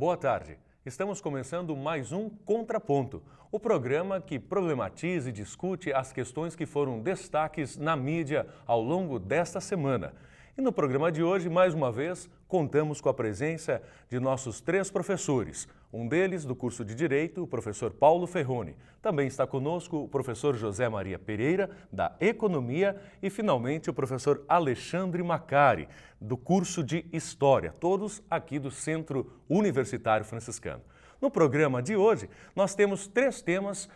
Boa tarde. Estamos começando mais um Contraponto, o programa que problematiza e discute as questões que foram destaques na mídia ao longo desta semana. E no programa de hoje, mais uma vez, contamos com a presença de nossos 3 professores. Um deles, do curso de Direito, o professor Paulo Ferroni. Também está conosco o professor José Maria Pereira, da Economia, e finalmente o professor Alexandre Macari, do curso de História, todos aqui do Centro Universitário Franciscano. No programa de hoje, nós temos 3 temas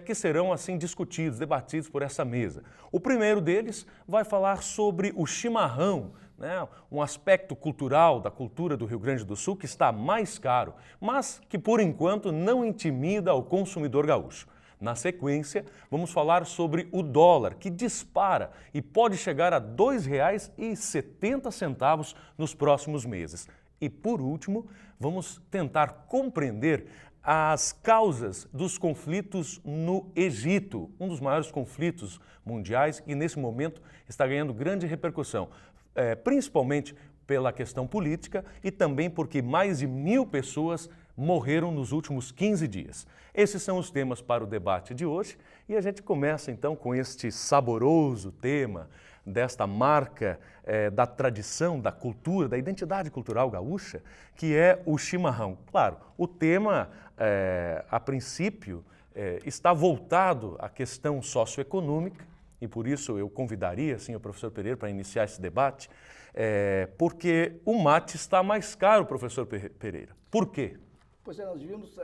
que serão assim discutidos, debatidos por essa mesa. O primeiro deles vai falar sobre o chimarrão, né? Um aspecto cultural da cultura do Rio Grande do Sul que está mais caro, mas que por enquanto não intimida o consumidor gaúcho. Na sequência, vamos falar sobre o dólar, que dispara e pode chegar a R$ 2,70 nos próximos meses. E, por último, vamos tentar compreender as causas dos conflitos no Egito, um dos maiores conflitos mundiais e, nesse momento, está ganhando grande repercussão, principalmente pela questão política e também porque mais de 1.000 pessoas morreram nos últimos 15 dias. Esses são os temas para o debate de hoje e a gente começa então com este saboroso tema desta marca da tradição, da cultura, da identidade cultural gaúcha, que é o chimarrão. Claro, o tema, a princípio, está voltado à questão socioeconômica, e por isso eu convidaria assim, o professor Pereira para iniciar esse debate, porque o mate está mais caro, professor Pereira. Por quê? Pois é, nós devíamos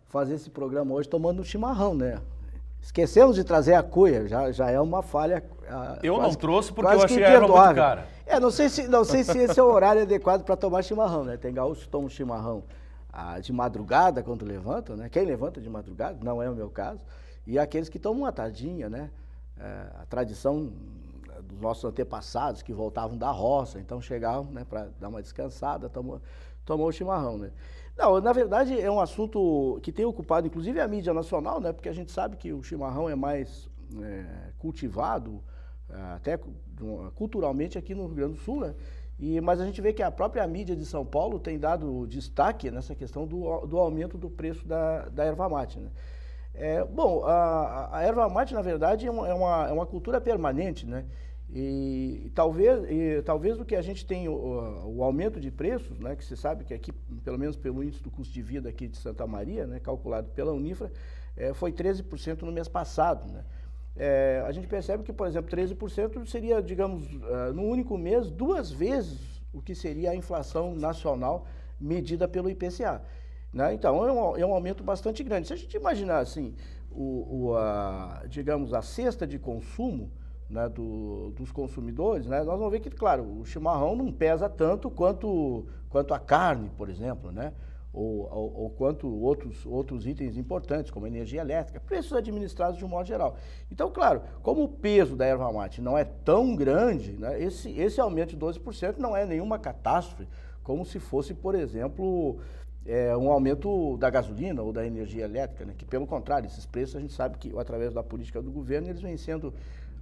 fazer esse programa hoje tomando um chimarrão, né? Esquecemos de trazer a cuia, já é uma falha. Eu não trouxe porque eu achei a erva muito cara. Não sei se esse é o horário adequado para tomar chimarrão, né? Tem gaúchos que tomam chimarrão de madrugada quando levantam, né? Quem levanta de madrugada, não é o meu caso, e aqueles que tomam uma tardinha, né? A tradição dos nossos antepassados que voltavam da roça, então chegavam, né, para dar uma descansada, tomou o chimarrão, né? Não, na verdade é um assunto que tem ocupado inclusive a mídia nacional, né? Porque a gente sabe que o chimarrão é mais cultivado, até culturalmente aqui no Rio Grande do Sul, né? Mas a gente vê que a própria mídia de São Paulo tem dado destaque nessa questão do aumento do preço da erva mate, né? A erva mate, na verdade, é uma cultura permanente, né? E talvez o que a gente tem, o aumento de preços, né, que você sabe que aqui, pelo menos pelo índice do custo de vida aqui de Santa Maria, né, calculado pela Unifra, foi 13% no mês passado, né? A gente percebe que, por exemplo, 13% seria, digamos, no único mês, 2 vezes o que seria a inflação nacional medida pelo IPCA. Né? Então, é um aumento bastante grande. Se a gente imaginar assim, digamos, a cesta de consumo, né, dos consumidores, né, nós vamos ver que, claro, o chimarrão não pesa tanto quanto a carne, por exemplo, né, ou quanto outros itens importantes, como energia elétrica, preços administrados de um modo geral. Então, claro, como o peso da erva mate não é tão grande, né, esse aumento de 12% não é nenhuma catástrofe, como se fosse, por exemplo, um aumento da gasolina ou da energia elétrica, né? Que, pelo contrário, esses preços a gente sabe que, através da política do governo, eles vêm sendo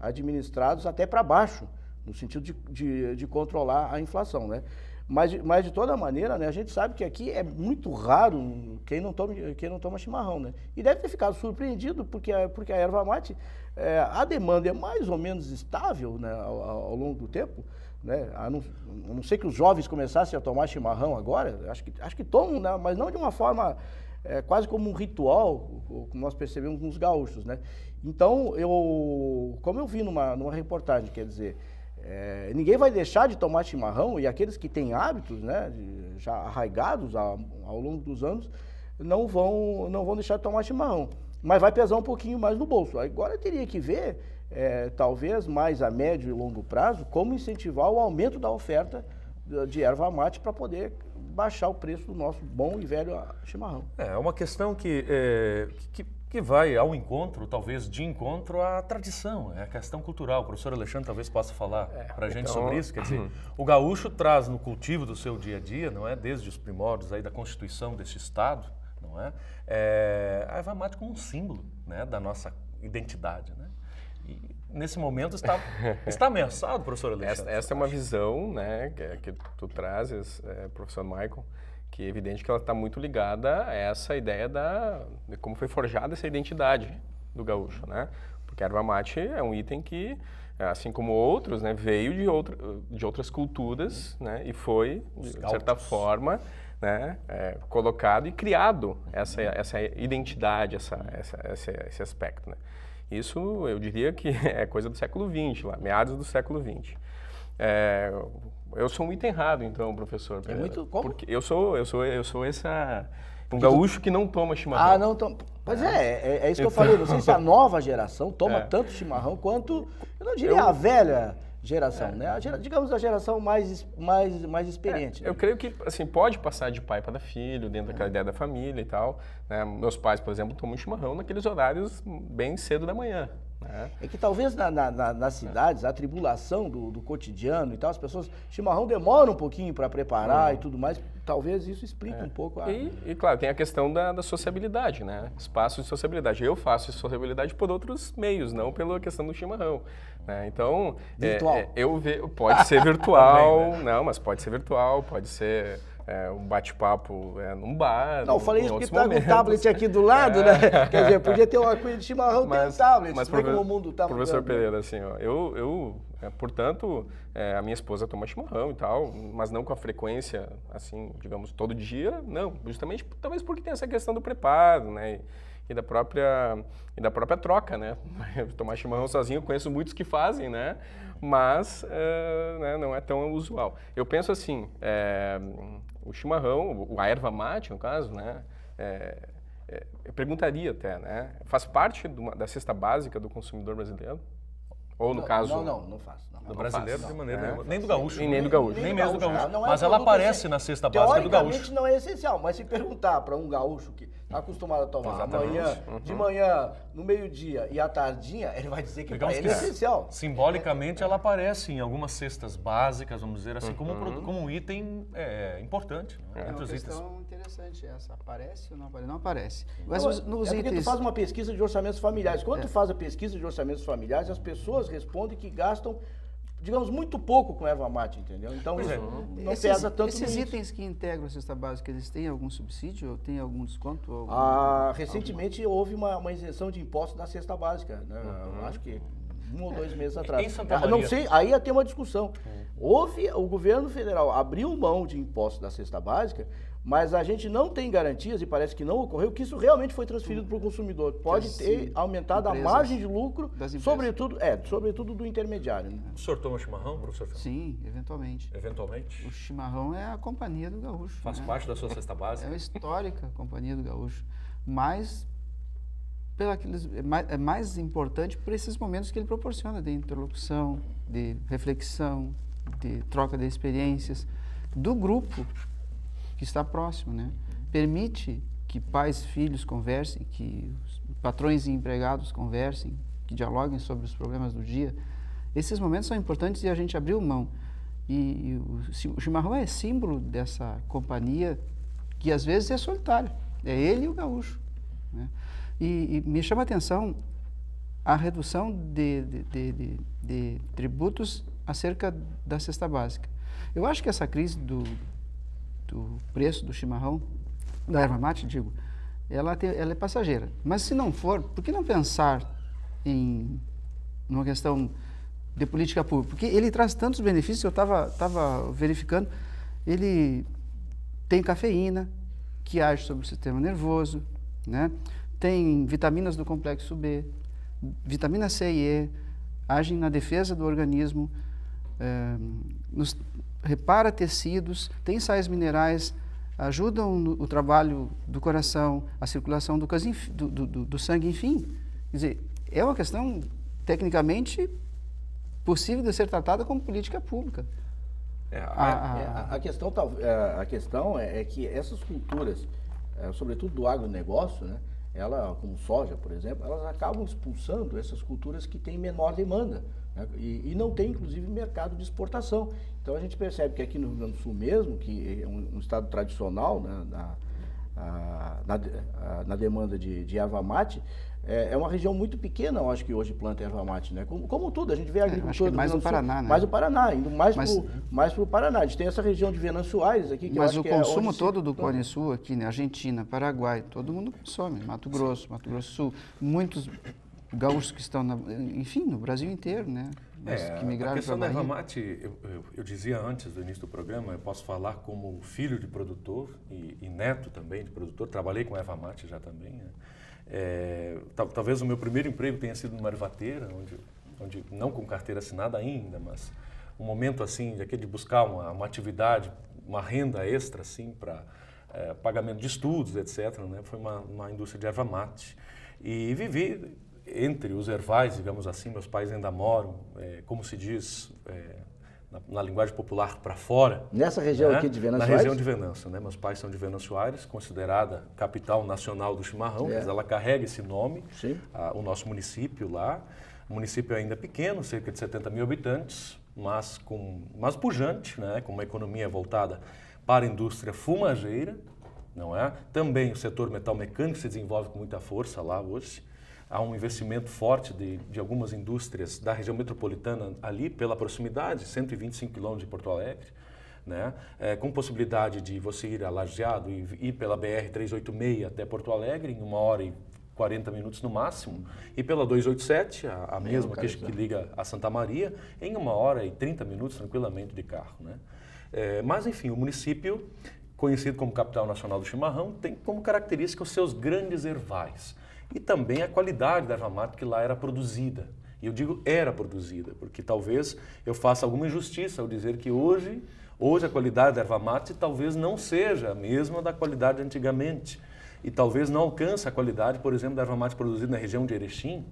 administrados até para baixo, no sentido de controlar a inflação, né? Mas, de toda maneira, né, a gente sabe que aqui é muito raro quem não toma chimarrão, né? E deve ter ficado surpreendido, porque a erva mate, a demanda é mais ou menos estável, né, ao longo do tempo, né? A não ser que os jovens começassem a tomar chimarrão agora, acho que tomam, né? Mas não de uma forma quase como um ritual, como nós percebemos nos gaúchos, né? Então, como eu vi numa reportagem, quer dizer, ninguém vai deixar de tomar chimarrão, e aqueles que têm hábitos, né, já arraigados ao longo dos anos, não vão deixar de tomar chimarrão, mas vai pesar um pouquinho mais no bolso. Agora teria que ver, talvez mais a médio e longo prazo, como incentivar o aumento da oferta de erva mate para poder baixar o preço do nosso bom e velho chimarrão. É uma questão que vai ao encontro, talvez de encontro à tradição, é a questão cultural. O professor Alexandre talvez possa falar para a gente sobre isso. Quer dizer, o gaúcho traz no cultivo do seu dia a dia, não é, desde os primórdios aí da constituição deste estado, não é, a erva mate como um símbolo, né, da nossa identidade, né? E nesse momento está ameaçado, professor Alexandre. Essa é uma visão, né, que tu trazes, professor Michael, que é evidente que ela está muito ligada a essa ideia de como foi forjada essa identidade do gaúcho, né? Porque a erva mate é um item que, assim como outros, né, veio de outras culturas, né, e foi, de certa forma, né, colocado e criado essa identidade, esse aspecto, né? Isso, eu diria que é coisa do século XX, lá, meados do século XX. Eu sou um item raro, então, professor Pereira. Muito como? Porque eu sou um gaúcho que não toma chimarrão. Não toma. Pois é isso que eu falei. Não sei se a nova geração toma tanto chimarrão quanto, eu não diria a velha geração, né? Digamos a geração mais experiente. Eu creio que, assim, pode passar de pai para filho, dentro daquela ideia da família e tal, né? Meus pais, por exemplo, tomam chimarrão naqueles horários bem cedo da manhã. É que talvez nas cidades, a tribulação do cotidiano e tal, as pessoas, chimarrão demora um pouquinho para preparar e tudo mais, talvez isso explique um pouco E claro, tem a questão da sociabilidade, né? Espaço de sociabilidade. Eu faço sociabilidade por outros meios, não pela questão do chimarrão. Né? Então, virtual. Pode ser virtual, também, né? Não, mas pode ser virtual, pode ser um bate-papo num bar. Não, eu falei isso porque tá com o tablet aqui do lado, né? Quer dizer, podia ter uma coisa de chimarrão, tem um tablet, mas como o mundo tá mudando. Professor Pereira, assim, ó, portanto, a minha esposa toma chimarrão e tal, mas não com a frequência, assim, digamos, todo dia, não. Justamente, talvez porque tem essa questão do preparo, né? E da própria troca, né? Tomar chimarrão sozinho, eu conheço muitos que fazem, né? Mas né, não é tão usual. Eu penso assim, o chimarrão, a erva mate, no caso, né? Eu perguntaria até, né? Faz parte da cesta básica do consumidor brasileiro? Ou no caso... Não faz. Do brasileiro, de maneira nenhuma. Nem do gaúcho. Nem do gaúcho. Nem mesmo do gaúcho. Mas ela aparece na cesta básica do gaúcho. Teoricamente não é essencial, mas se perguntar para um gaúcho que está acostumado a tomar de manhã, no meio-dia e à tardinha, ele vai dizer que para ele é essencial. Simbolicamente ela aparece em algumas cestas básicas, vamos dizer assim, como um item importante. É uma questão interessante essa. Aparece ou não aparece? Não aparece. Mas porque tu faz uma pesquisa de orçamentos familiares. Quando tu faz a pesquisa de orçamentos familiares, as pessoas respondem que gastam, digamos, muito pouco com erva mate, entendeu? Então isso não pesa tanto. Esses itens que integram a cesta básica, eles têm algum subsídio ou têm algum desconto? Recentemente houve uma isenção de impostos na cesta básica, né? Acho que 1 ou 2 meses atrás. Não sei, aí ia ter uma discussão. O governo federal abriu mão de impostos da cesta básica, mas a gente não tem garantias, e parece que não ocorreu, que isso realmente foi transferido para o consumidor. Pode ter aumentado a margem de lucro, sobretudo do intermediário. Né? O senhor toma chimarrão, professor? Sim, eventualmente. Eventualmente? O chimarrão é a companhia do gaúcho. Faz parte da sua cesta básica? É a histórica companhia do gaúcho. Mas é mais importante por esses momentos que ele proporciona de interlocução, de reflexão, de troca de experiências, do grupo que está próximo, né? Permite que pais e filhos conversem, que os patrões e empregados conversem, que dialoguem sobre os problemas do dia. Esses momentos são importantes e a gente abriu mão. E o chimarrão é símbolo dessa companhia que às vezes é solitária. É ele e o gaúcho. Né? E me chama a atenção a redução de tributos acerca da cesta básica. Eu acho que essa crise do preço do chimarrão, da erva mate, digo, ela é passageira. Mas se não for, por que não pensar em uma questão de política pública? Porque ele traz tantos benefícios, eu estava verificando, ele tem cafeína, que age sobre o sistema nervoso, né? Tem vitaminas do complexo B, vitamina C e E, agem na defesa do organismo, repara tecidos, tem sais minerais, ajudam o trabalho do coração, a circulação do sangue, enfim. Quer dizer, é uma questão tecnicamente possível de ser tratada como política pública. A questão é que essas culturas, sobretudo do agronegócio, né, ela, como soja, por exemplo, elas acabam expulsando essas culturas que têm menor demanda, né, e não tem, inclusive, mercado de exportação. Então, a gente percebe que aqui no Rio Grande do Sul mesmo, que é um estado tradicional, né, na demanda de erva mate, é uma região muito pequena, eu acho que hoje planta erva mate, né? Como tudo, a gente vê a agricultura... acho que é mais no Paraná, né? Mais o Paraná, indo mais para o Paraná. A gente tem essa região de Venâncio Aires aqui, que eu acho que Mas o consumo todo do Cone Sul aqui, né? Argentina, Paraguai, todo mundo consome. Mato Grosso do Sul, muitos gaúchos que estão, enfim, no Brasil inteiro, né? Que migraram a questão da para a erva Bahia. mate, eu dizia antes do início do programa, eu posso falar como filho de produtor e neto também de produtor, trabalhei com erva mate já também, né? Talvez o meu primeiro emprego tenha sido numa ervateira, onde não com carteira assinada ainda, mas um momento assim de buscar uma atividade, uma renda extra assim para pagamento de estudos, etc. Né? Foi uma indústria de erva mate e vivi entre os ervais, digamos assim. Meus pais ainda moram, como se diz na linguagem popular, para fora. Nessa região, né? Aqui de Venâncio Aires? Na região de Venâncio, né? Meus pais são de Venâncio Aires, considerada capital nacional do chimarrão, mas ela carrega esse nome, o nosso município lá. O município é ainda pequeno, cerca de 70 mil habitantes, mas pujante, né? Com uma economia voltada para a indústria fumageira, não é? Também o setor metal mecânico se desenvolve com muita força lá hoje. Há um investimento forte de algumas indústrias da região metropolitana ali pela proximidade, 125 quilômetros de Porto Alegre, né? Com possibilidade de você ir a Lajeado e ir pela BR-386 até Porto Alegre em 1h40 minutos no máximo, e pela 287, a mesma que liga a Santa Maria, em 1h30 minutos tranquilamente de carro, né? Mas enfim, o município, conhecido como capital nacional do chimarrão, tem como característica os seus grandes ervais. E também a qualidade da erva mate que lá era produzida. E eu digo era produzida, porque talvez eu faça alguma injustiça ao dizer que hoje a qualidade da erva mate talvez não seja a mesma da qualidade de antigamente. E talvez não alcance a qualidade, por exemplo, da erva mate produzida na região de Erechim,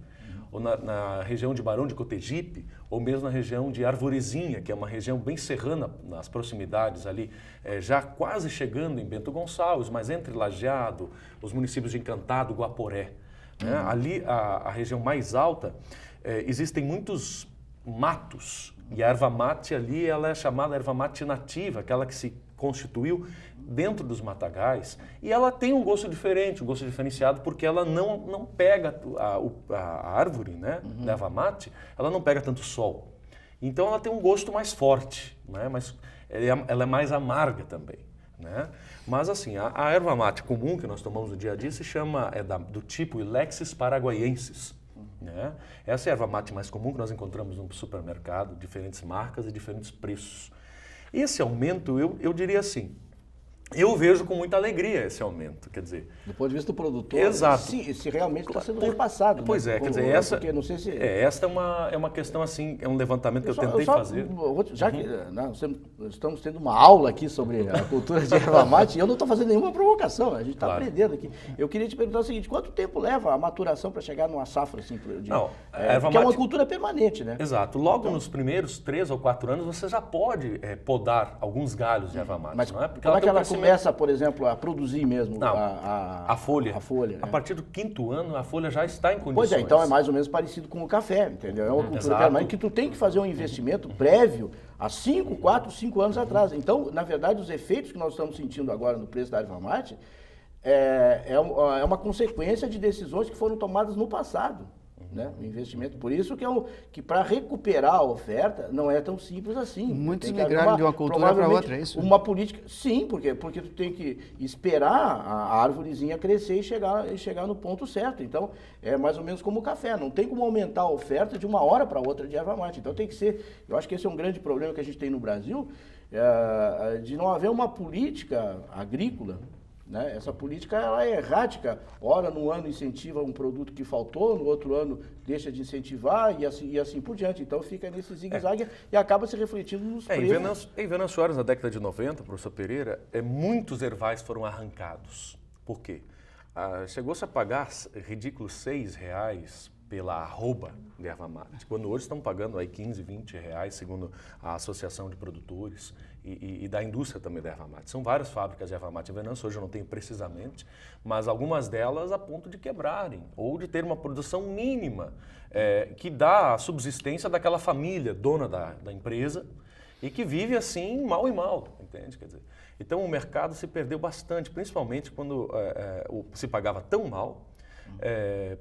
ou na região de Barão de Cotegipe, ou mesmo na região de Arvorezinha, que é uma região bem serrana, nas proximidades ali, já quase chegando em Bento Gonçalves, mas entre Lajeado, os municípios de Encantado, Guaporé. Né? Ali, a região mais alta, existem muitos matos, e a erva mate ali ela é chamada erva mate nativa, aquela que se constituiu dentro dos matagais, e ela tem um gosto diferente, um gosto diferenciado, porque ela não pega a árvore, né, da erva mate, ela não pega tanto sol. Então ela tem um gosto mais forte, né, mas ela é mais amarga também. Né? Mas assim, a erva mate comum que nós tomamos no dia a dia se chama, do tipo Ilexis paraguaiensis. Né? Essa é a erva mate mais comum que nós encontramos no supermercado, diferentes marcas e diferentes preços. Esse aumento, eu diria assim, eu vejo com muita alegria esse aumento, quer dizer... Do ponto de vista do produtor, exato. Se realmente está sendo repassado. Pois né? Quer dizer, essa, porque não sei se... essa é uma questão assim, é um levantamento que eu tentei fazer. Já que nós estamos tendo uma aula aqui sobre a cultura de erva mate, eu não estou fazendo nenhuma provocação, a gente está aprendendo aqui. Eu queria te perguntar o seguinte, quanto tempo leva a maturação para chegar numa safra assim? Porque é uma cultura permanente, né? Exato. Logo nos primeiros 3 ou 4 anos, você já pode podar alguns galhos de erva mate. Mas não é? Porque como é que ela começa, por exemplo, a produzir mesmo a folha? A partir do 5º ano, a folha já está em condições. Pois é, então é mais ou menos parecido com o café, entendeu? É uma cultura permanente que tu tem que fazer um investimento prévio há 4, 5 anos atrás. Então, na verdade, os efeitos que nós estamos sentindo agora no preço da erva mate é uma consequência de decisões que foram tomadas no passado. Né? O investimento, por isso que para recuperar a oferta não é tão simples assim. Muitos migraram de uma cultura para outra, é isso? Uma política, sim, porque tu tem que esperar a árvorezinha crescer e chegar no ponto certo. Então, é mais ou menos como o café, não tem como aumentar a oferta de uma hora para outra de erva mate. Então tem que ser, eu acho que esse é um grande problema que a gente tem no Brasil, de não haver uma política agrícola. Né? Essa política ela é errática. Ora, no ano incentiva um produto que faltou, no outro ano deixa de incentivar e assim por diante. Então fica nesse zigue-zague e acaba se refletindo nos preços. Em Venâncio Aires, na década de 90, professor Pereira, muitos ervais foram arrancados. Por quê? Chegou-se a pagar ridículos R$6 pela arroba de erva mate, quando hoje estão pagando aí R$15, R$20, segundo a Associação de Produtores e da indústria também da erva mate. São várias fábricas de erva mate em Venâncio, hoje eu não tenho precisamente, mas algumas delas a ponto de quebrarem ou de ter uma produção mínima que dá a subsistência daquela família dona da empresa e que vive assim mal e mal, entende? Quer dizer, então o mercado se perdeu bastante, principalmente quando se pagava tão mal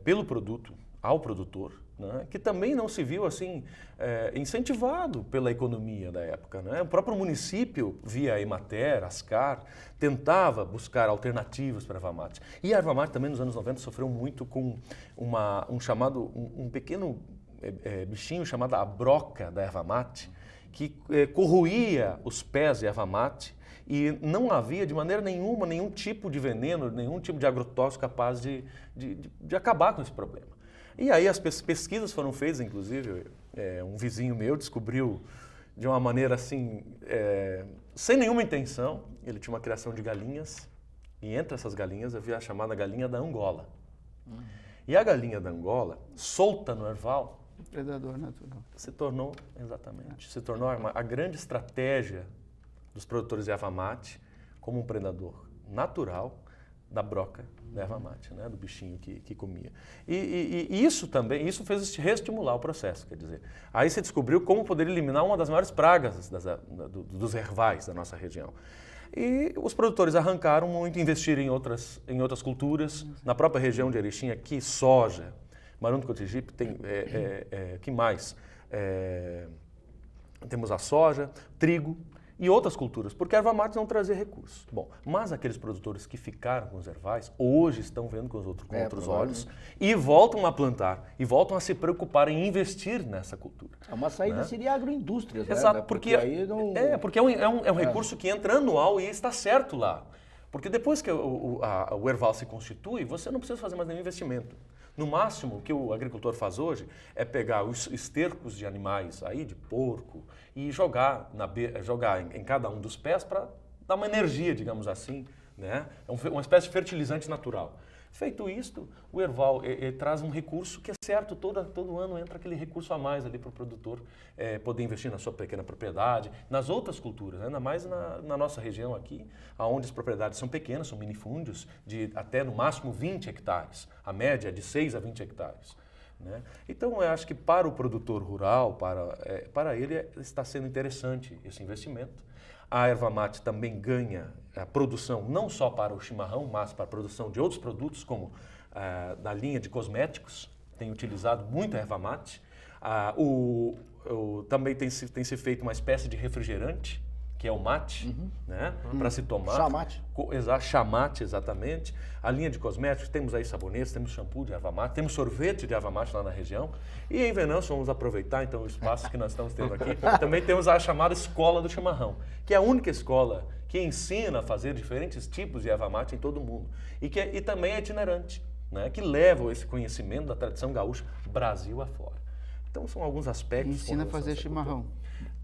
pelo produto ao produtor, né, que também não se viu assim incentivado pela economia da época, né? O próprio município, via a Emater, Ascar, tentava buscar alternativas para a erva mate. E a erva mate também nos anos 90 sofreu muito com um pequeno bichinho chamado a broca da erva mate, que corroía os pés de erva mate, e não havia de maneira nenhuma nenhum tipo de veneno, nenhum tipo de agrotóxico capaz de acabar com esse problema. E aí as pesquisas foram feitas, inclusive, um vizinho meu descobriu de uma maneira assim, sem nenhuma intenção, ele tinha uma criação de galinhas, e entre essas galinhas havia a chamada galinha da Angola. E a galinha da Angola, solta no erval, Predador natural. se tornou a grande estratégia dos produtores de erva mate como um predador natural da broca da erva mate, né, do bichinho que comia. E isso fez reestimular o processo, quer dizer. Aí se descobriu como poder eliminar uma das maiores pragas dos ervais da nossa região. E os produtores arrancaram muito, investiram em outras culturas. Na própria região de Erechim, aqui, soja, Barão do Cotigipe, tem, que mais? Temos a soja, trigo e outras culturas, porque a erva mate não trazia recursos. Bom, mas aqueles produtores que ficaram com os ervais, hoje estão vendo com outros olhos e voltam a plantar, e voltam a se preocupar em investir nessa cultura. Uma saída seria agroindústrias, né? Exato, porque aí não... porque é um recurso que entra anual e está certo lá. Porque depois que o erval se constitui, você não precisa fazer mais nenhum investimento. No máximo, o que o agricultor faz hoje é pegar os estercos de animais, aí, de porco, e jogar em cada um dos pés para dar uma energia, digamos assim, né? É uma espécie de fertilizante natural. Feito isto, o erval traz um recurso que é certo, todo ano entra aquele recurso a mais ali para o produtor poder investir na sua pequena propriedade, nas outras culturas, né? Ainda mais na nossa região aqui, onde as propriedades são pequenas, são minifúndios, de até no máximo 20 hectares, a média é de 6 a 20 hectares. Né? Então, eu acho que para o produtor rural, para ele está sendo interessante esse investimento. A erva mate também ganha a produção não só para o chimarrão, mas para a produção de outros produtos, como da linha de cosméticos, tem utilizado muito a erva mate. Também tem se feito uma espécie de refrigerante, que é o mate, né? Para se tomar. Chamate. Chamate, exatamente. A linha de cosméticos, temos aí sabonetes, temos shampoo de erva mate, temos sorvete de erva mate lá na região. E em Venâncio, vamos aproveitar então o espaço que nós estamos tendo aqui. Também temos a chamada Escola do Chimarrão, que é a única escola que ensina a fazer diferentes tipos de erva mate em todo o mundo. E também é itinerante, né? Que leva esse conhecimento da tradição gaúcha Brasil afora. Então são alguns aspectos. Ensina a fazer chimarrão.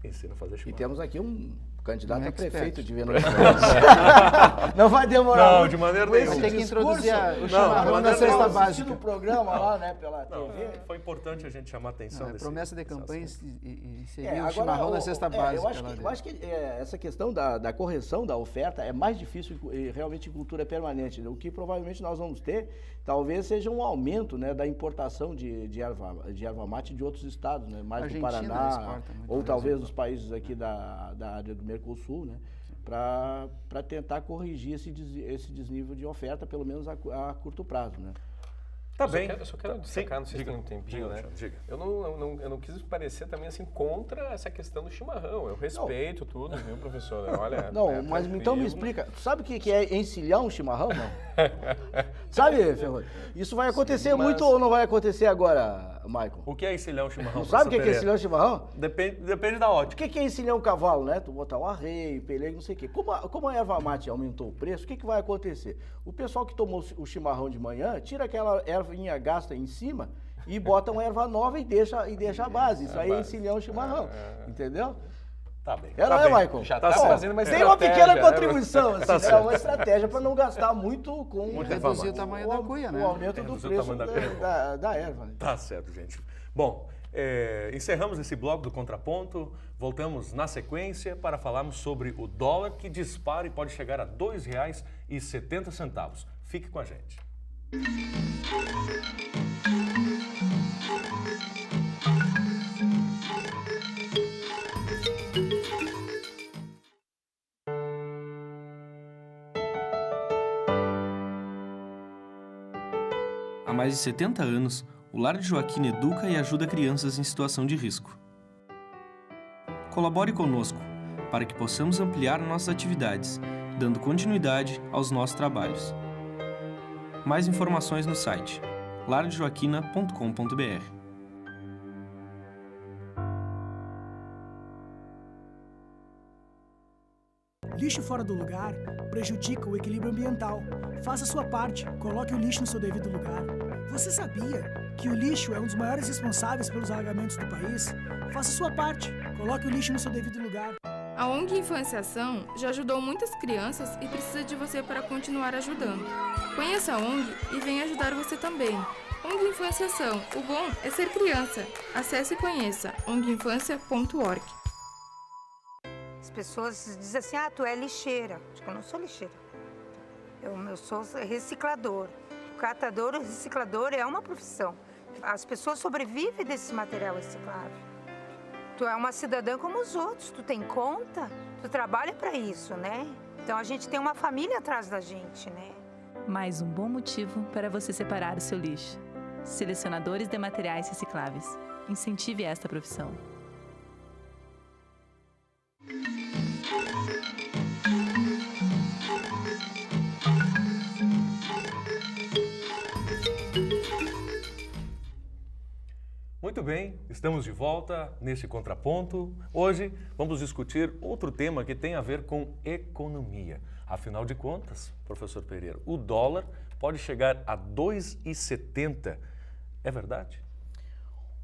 Ensina a fazer chimarrão. E temos aqui um candidato a expert. prefeito de Venâncio. Não vai demorar. Não, de maneira nenhuma. Tem que introduzir o de chimarrão na maneira cesta nenhuma. básica. Assistindo o programa lá, né, pela Não, TV. foi importante a gente chamar a atenção desse Promessa de campanha assunto. e seria o chimarrão na cesta básica. Eu acho que essa questão da correção da oferta é mais difícil realmente em cultura permanente. O que provavelmente nós vamos ter, talvez seja um aumento, né, da importação de erva mate de outros estados, né, mais do Paraná, exporta muito, ou talvez dos países aqui da área do Mercosul, né, para tentar corrigir esse desnível de oferta, pelo menos a curto prazo, né? Tá bem. Eu só quero destacar, não sei se tem um tempinho, né? Diga. Eu não quis parecer também assim contra essa questão do chimarrão. Eu respeito tudo, viu, professor? Olha, Não, mas então me explica. Tu sabe o que é encilhar um chimarrão, não? Sabe, Ferrugem? Isso vai acontecer muito ou não vai acontecer agora, Michael? O que é encilhar um chimarrão? Sabe o que é professor encilhar um chimarrão? Pereira? Depende da O ótica. que é encilhar um cavalo, né? Tu botar o arreio, pelego, não sei o quê. Como a erva mate aumentou o preço, o que vai acontecer? O pessoal que tomou o chimarrão de manhã, tira aquela ervinha gasta em cima e bota uma erva nova e deixa a base. Isso aí é encilhar um chimarrão, entendeu? Tá bem. Ela tá é, bem. Michael? Já tá Bom, fazendo uma tem uma estratégia, pequena né, contribuição, assim, Tá é certo. uma estratégia para não gastar muito com Reduzir o tamanho da cuia, né? o aumento do Reduzir o preço tamanho da cuia. da erva. Né? Tá certo, gente. Bom, encerramos esse bloco do Contraponto. Voltamos na sequência para falarmos sobre o dólar que dispara e pode chegar a R$ 2,70. Fique com a gente. mais de 70 anos, o Lar de Joaquina educa e ajuda crianças em situação de risco. Colabore conosco para que possamos ampliar nossas atividades, dando continuidade aos nossos trabalhos. Mais informações no site lardejoaquina.com.br. Lixo fora do lugar prejudica o equilíbrio ambiental. Faça sua parte, coloque o lixo no seu devido lugar. Você sabia que o lixo é um dos maiores responsáveis pelos alagamentos do país? Faça sua parte, coloque o lixo no seu devido lugar. A ONG Infância Ação já ajudou muitas crianças e precisa de você para continuar ajudando. Conheça a ONG e venha ajudar você também. ONG Infância Ação, o bom é ser criança. Acesse e conheça onginfancia.org. As pessoas dizem assim, tu é lixeira. Eu não sou lixeira. Eu sou reciclador. O catador e o reciclador é uma profissão. As pessoas sobrevivem desse material reciclável. Tu é uma cidadã como os outros, tu tem conta, tu trabalha para isso, né? Então a gente tem uma família atrás da gente, né? Mais um bom motivo para você separar o seu lixo. Selecionadores de materiais recicláveis. Incentive esta profissão. Muito bem, estamos de volta nesse contraponto. Hoje vamos discutir outro tema que tem a ver com economia. Afinal de contas, professor Pereira, o dólar pode chegar a 2,70. É verdade?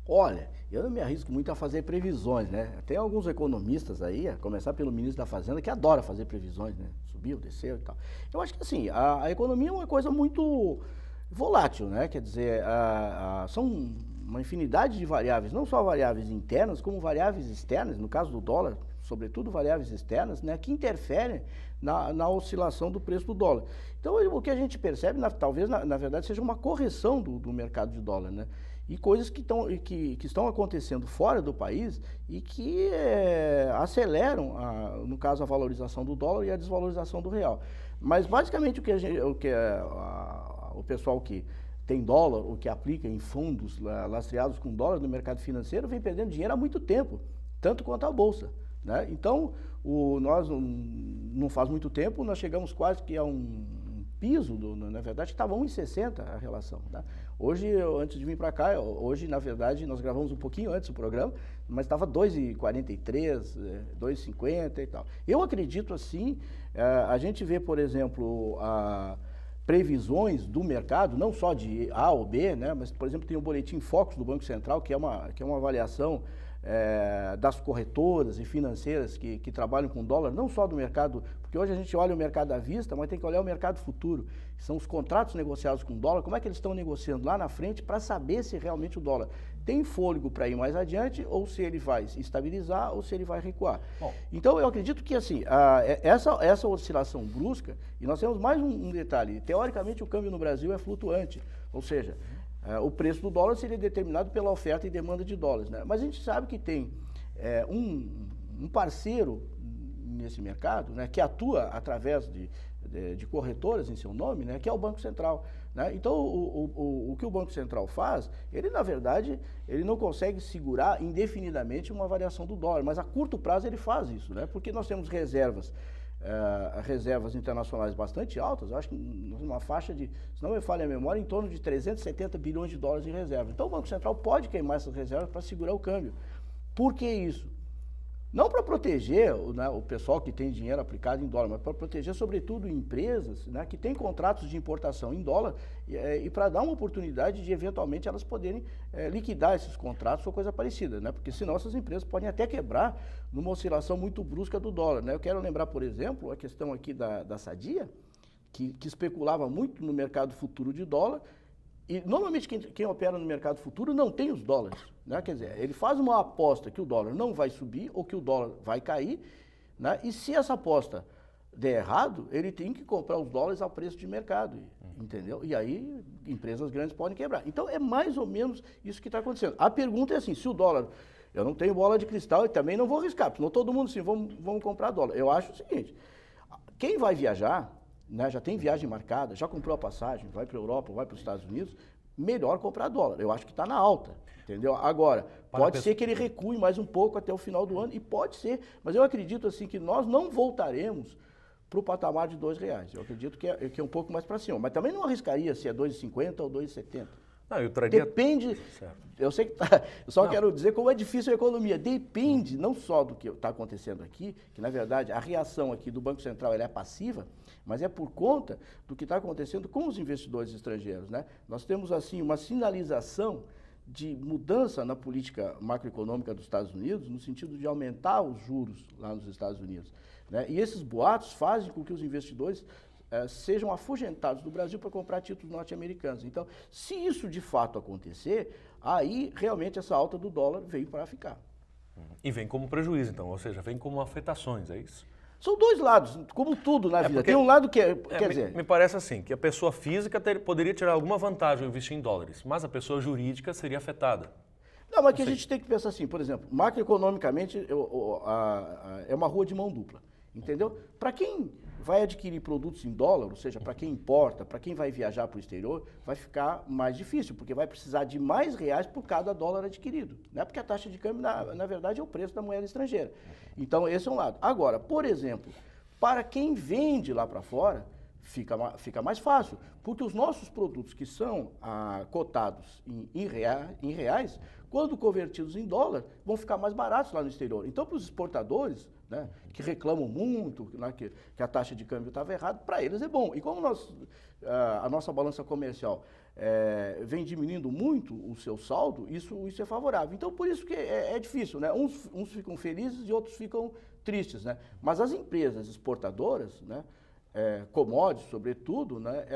Olha, eu não me arrisco muito a fazer previsões, né? Tem alguns economistas aí, a começar pelo ministro da Fazenda, que adora fazer previsões, né? Subiu, desceu e tal. Eu acho que assim, a economia é uma coisa muito volátil, né? Quer dizer, são uma infinidade de variáveis, não só variáveis internas, como variáveis externas, no caso do dólar, sobretudo variáveis externas, né, que interferem na oscilação do preço do dólar. Então, o que a gente percebe, talvez, na verdade, seja uma correção do mercado de dólar, né? E coisas que estão acontecendo fora do país e que aceleram, no caso, a valorização do dólar e a desvalorização do real. Mas, basicamente, o pessoal que tem dólar, ou que aplica em fundos lastreados com dólar no mercado financeiro, vem perdendo dinheiro há muito tempo, tanto quanto a Bolsa, né? Então, nós, não faz muito tempo, nós chegamos quase que a um piso, na verdade, que estava 1,60 a relação, né? Hoje, antes de vir para cá, na verdade, nós gravamos um pouquinho antes do programa, mas estava 2,43, 2,50 e tal. Eu acredito, assim, a gente vê, por exemplo, previsões do mercado, não só de A ou B, né, mas, por exemplo, tem o boletim Focus do Banco Central, que é uma avaliação das corretoras e financeiras que trabalham com dólar, não só do mercado, porque hoje a gente olha o mercado à vista, mas tem que olhar o mercado futuro, que são os contratos negociados com dólar, como é que eles estão negociando lá na frente para saber se realmente o dólar tem fôlego para ir mais adiante, ou se ele vai estabilizar, ou se ele vai recuar. Bom, então, eu acredito que, assim, essa oscilação brusca, e nós temos mais um detalhe, teoricamente o câmbio no Brasil é flutuante, ou seja, o preço do dólar seria determinado pela oferta e demanda de dólares, né? Mas a gente sabe que tem um parceiro nesse mercado, né, que atua através de corretoras em seu nome, né, que é o Banco Central, né? Então, o que o Banco Central faz, ele, na verdade, ele não consegue segurar indefinidamente uma variação do dólar, mas a curto prazo ele faz isso, né? Porque nós temos reservas internacionais bastante altas, eu acho que numa faixa de, se não me falha a memória, em torno de 370 bilhões de dólares em reserva. Então o Banco Central pode queimar essas reservas para segurar o câmbio. Por que isso? Não para proteger, né, o pessoal que tem dinheiro aplicado em dólar, mas para proteger, sobretudo, empresas, né, que têm contratos de importação em dólar e para dar uma oportunidade de, eventualmente, elas poderem liquidar esses contratos ou coisa parecida, né? Porque senão essas empresas podem até quebrar numa oscilação muito brusca do dólar, né? Eu quero lembrar, por exemplo, a questão aqui da Sadia, que especulava muito no mercado futuro de dólar. E, normalmente, quem opera no mercado futuro não tem os dólares, né? Quer dizer, ele faz uma aposta que o dólar não vai subir ou que o dólar vai cair, né? E se essa aposta der errado, ele tem que comprar os dólares ao preço de mercado, entendeu? E aí, empresas grandes podem quebrar. Então, é mais ou menos isso que está acontecendo. A pergunta é assim, se o dólar... Eu não tenho bola de cristal e também não vou arriscar, porque senão todo mundo assim, vamos comprar dólar. Eu acho o seguinte, quem vai viajar... né, já tem viagem marcada, já comprou a passagem, vai para a Europa, vai para os Estados Unidos, melhor comprar dólar. Eu acho que está na alta, entendeu? Agora, pode ser que ele recue mais um pouco até o final do ano, e pode ser, mas eu acredito assim que nós não voltaremos para o patamar de R$2. Eu acredito que é um pouco mais para cima, mas também não arriscaria se é 2,50 ou 2,70. Não, eu traria... Depende, certo. eu sei que eu só quero dizer como é difícil a economia. Depende não só do que está acontecendo aqui, que na verdade a reação aqui do Banco Central ela é passiva, mas é por conta do que está acontecendo com os investidores estrangeiros, né? Nós temos assim uma sinalização de mudança na política macroeconômica dos Estados Unidos, no sentido de aumentar os juros lá nos Estados Unidos, né? E esses boatos fazem com que os investidores sejam afugentados do Brasil para comprar títulos norte-americanos. Então, se isso de fato acontecer, aí realmente essa alta do dólar veio para ficar. E vem como prejuízo, então, ou seja, vem como afetações, é isso? São dois lados, como tudo na vida. Tem um lado que quer dizer... Me parece assim, que a pessoa física poderia tirar alguma vantagem ao investir em dólares, mas a pessoa jurídica seria afetada. Não, mas que a gente tem que pensar assim, por exemplo, macroeconomicamente é uma rua de mão dupla, entendeu? Para quem vai adquirir produtos em dólar, ou seja, para quem importa, para quem vai viajar para o exterior, vai ficar mais difícil, porque vai precisar de mais reais por cada dólar adquirido, né? Porque a taxa de câmbio, na verdade, é o preço da moeda estrangeira. Então, esse é um lado. Agora, por exemplo, para quem vende lá para fora, fica mais fácil, porque os nossos produtos que são cotados em reais, quando convertidos em dólar, vão ficar mais baratos lá no exterior. Então, para os exportadores, né, que reclamam muito, né, que a taxa de câmbio estava errada, para eles é bom. E como a nossa balança comercial vem diminuindo muito o seu saldo, isso é favorável. Então, por isso que é difícil, né? Uns ficam felizes e outros ficam tristes, né? Mas as empresas exportadoras, né, commodities, sobretudo, né,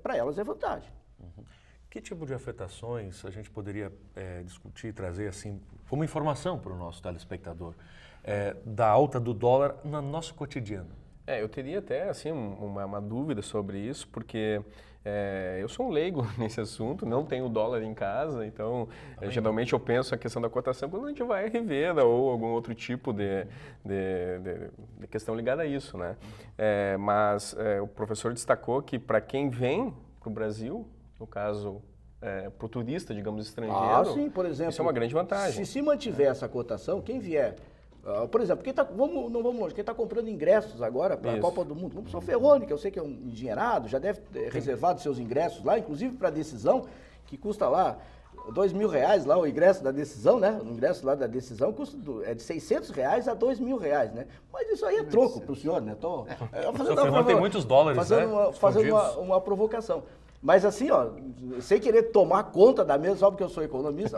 para elas é vantagem. Uhum. Que tipo de afetações a gente poderia discutir, trazer assim, como informação para o nosso telespectador, da alta do dólar no nosso cotidiano? Eu teria até assim, uma dúvida sobre isso, porque eu sou um leigo nesse assunto, não tenho dólar em casa, então geralmente eu penso a questão da cotação quando a gente vai à revenda ou algum outro tipo de questão ligada a isso, né? Mas o professor destacou que para quem vem para o Brasil, no caso, para o turista, digamos, estrangeiro, sim, por exemplo, isso é uma grande vantagem. Se mantiver essa cotação, quem vier, por exemplo, não vamos longe, quem está comprando ingressos agora para a Copa do Mundo, vamos para o Ferroni, que eu sei que é um engenheirado, já deve ter reservado seus ingressos lá, inclusive para a decisão, que custa lá R$2.000 lá o ingresso da decisão, né? O ingresso lá da decisão custa de R$600 a R$2.000, né? Mas isso aí é troco para o senhor, né? O Ferroni tem muitos dólares, fazendo uma provocação. Mas assim, sem querer tomar conta da mesa, só porque eu sou economista,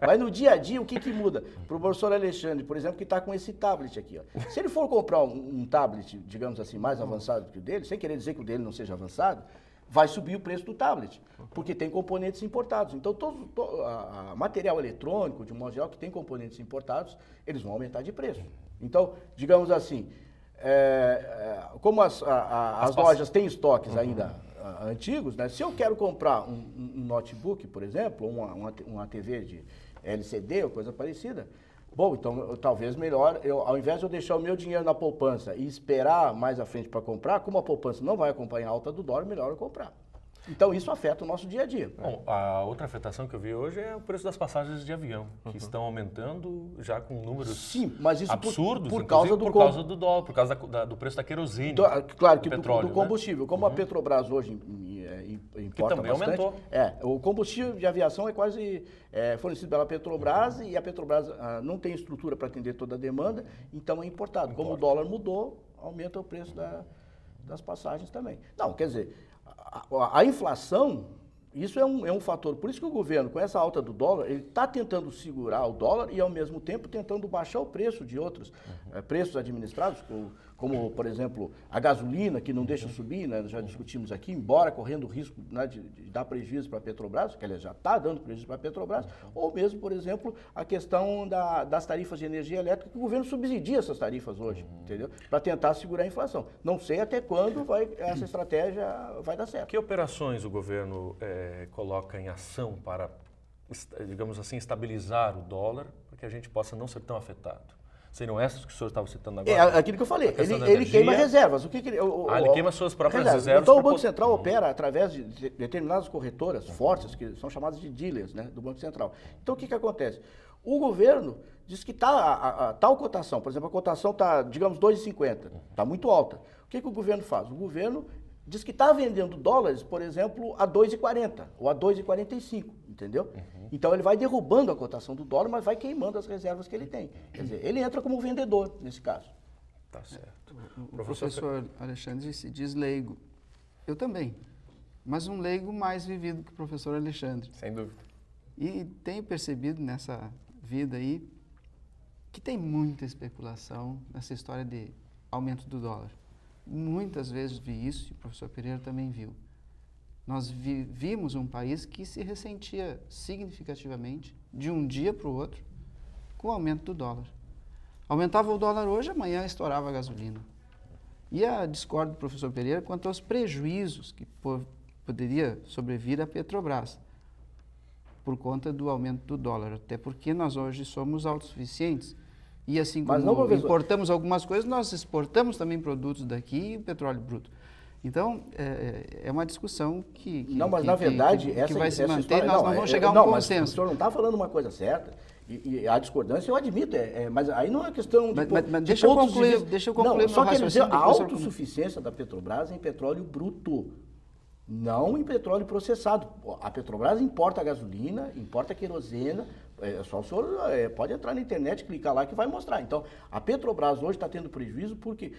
mas no dia a dia, o que muda? Para o professor Alexandre, por exemplo, que está com esse tablet aqui, se ele for comprar um tablet, digamos assim, mais avançado que o dele, sem querer dizer que o dele não seja avançado, vai subir o preço do tablet, porque tem componentes importados. Então, a material eletrônico, de um modo geral, que tem componentes importados, eles vão aumentar de preço. Então, digamos assim, como as lojas têm estoques ainda antigos, né? Se eu quero comprar um notebook, por exemplo, uma TV de LCD ou coisa parecida, bom, então talvez melhor, ao invés de eu deixar o meu dinheiro na poupança e esperar mais à frente para comprar, como a poupança não vai acompanhar a alta do dólar, melhor eu comprar. Então, isso afeta o nosso dia a dia. Bom, a outra afetação que eu vi hoje é o preço das passagens de avião, que estão aumentando já com números absurdos, por causa do dólar, por causa do preço da querosene, claro que petróleo, do combustível. Né? Como a Petrobras hoje importa também bastante. Aumentou. O combustível de aviação é quase fornecido pela Petrobras e a Petrobras não tem estrutura para atender toda a demanda, então é importado. Como o dólar mudou, aumenta o preço das passagens também. Não, quer dizer... A inflação, isso é um fator. Por isso que o governo, com essa alta do dólar, ele está tentando segurar o dólar e, ao mesmo tempo, tentando baixar o preço de outros preços administrados, como, por exemplo, a gasolina, que não deixa subir, né? Já discutimos aqui, embora correndo o risco, né, de dar prejuízo para a Petrobras, que ela já está dando prejuízo para a Petrobras, ou mesmo, por exemplo, a questão das tarifas de energia elétrica, que o governo subsidia essas tarifas hoje, entendeu? Para tentar segurar a inflação. Não sei até quando essa estratégia vai dar certo. Que operações o governo coloca em ação para, digamos assim, estabilizar o dólar, para que a gente possa não ser tão afetado? Seriam essas que o senhor estava citando É agora? aquilo que eu falei. questão da Ele queima energia. reservas. O que ele queima suas próprias reservas. Então o pra Banco poder- Central opera através de determinadas corretoras fortes, que são chamadas de dealers, né, do Banco Central. Então o que acontece? O governo diz que a tal cotação, por exemplo, a cotação está, digamos, 2,50, está muito alta. O que o governo faz? O governo diz que está vendendo dólares, por exemplo, a 2,40 ou a 2,45, entendeu? Então ele vai derrubando a cotação do dólar, mas vai queimando as reservas que ele tem. Quer dizer, ele entra como vendedor nesse caso. Tá certo. O professor Alexandre se diz leigo. Eu também. Mas um leigo mais vivido que o professor Alexandre. Sem dúvida. E tenho percebido nessa vida aí que tem muita especulação nessa história de aumento do dólar. Muitas vezes vi isso e o professor Pereira também viu. Nós vimos um país que se ressentia significativamente de um dia para o outro com o aumento do dólar. Aumentava o dólar hoje, amanhã estourava a gasolina. E a discordo do professor Pereira quanto aos prejuízos que poderia sobrevir à Petrobras por conta do aumento do dólar, até porque nós hoje somos autossuficientes. E assim como importamos algumas coisas, nós exportamos também produtos daqui e o petróleo bruto. Então, é uma discussão que na verdade, que vai se manter história, e nós não vamos chegar a um mas consenso. o senhor não está falando uma coisa certa, e a discordância eu admito, mas aí não é questão de... Mas deixa eu concluir meu só quer dizer, raciocínio. a autossuficiência da Petrobras é em petróleo bruto, não em petróleo processado. A Petrobras importa gasolina, importa querosena, só o senhor pode entrar na internet, clicar lá que vai mostrar. Então, a Petrobras hoje está tendo prejuízo porque